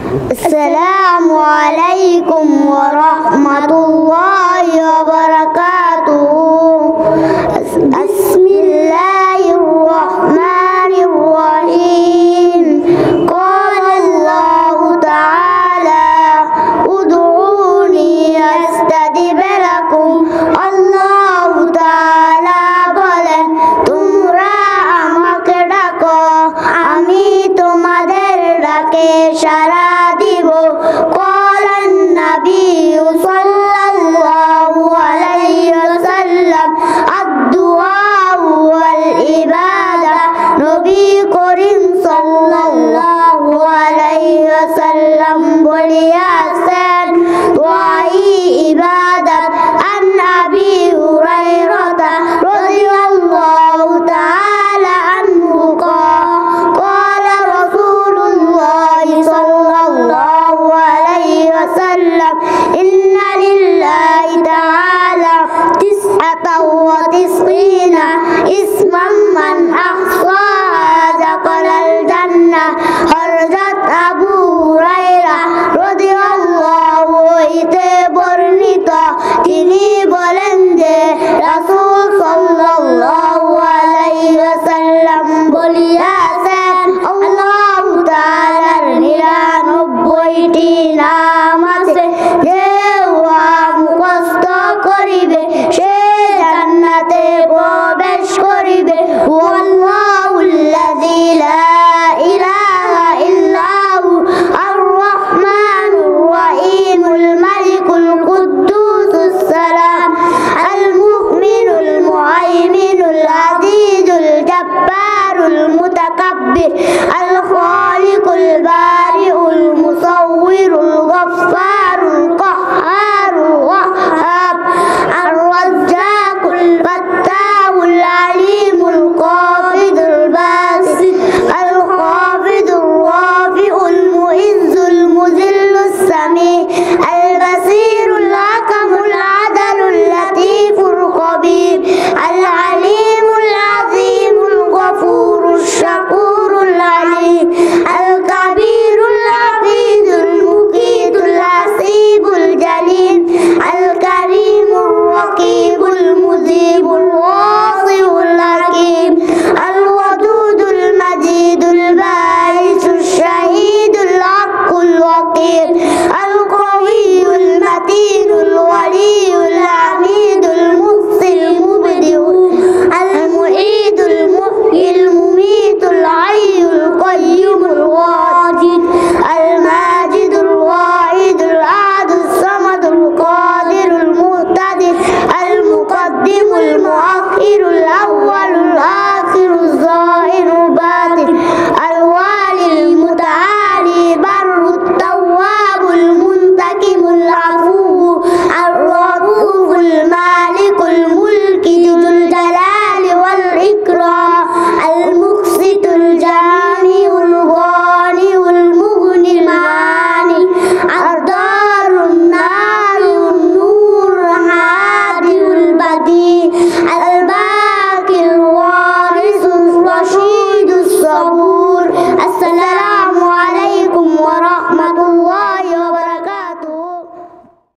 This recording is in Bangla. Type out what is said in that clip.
আসসালামু আলাইকুম ওয়া রাহমাতুল্লাহি ওয়া বারাকাতুহু। বিসমিল্লাহির রাহমানির রাহিম। ক্বালা আল্লাহু তাআলা উদউনি আস্তাজিব লাকুম। আল্লাহু তাআলা বলেন, তোমরা আমাকে ডাকো, আমি তোমাদের ডাকে সাড়া দিব। ক্বালান নাবিয়্যু সাল্লাল্লাহু আলাইহি ওয়াসাল্লাম আদ-দুআউ ওয়াল ইবাদা। নবী করিম সাল্লাল্লাহু আলাইহি ওয়াসাল্লাম বলিয়াছেন,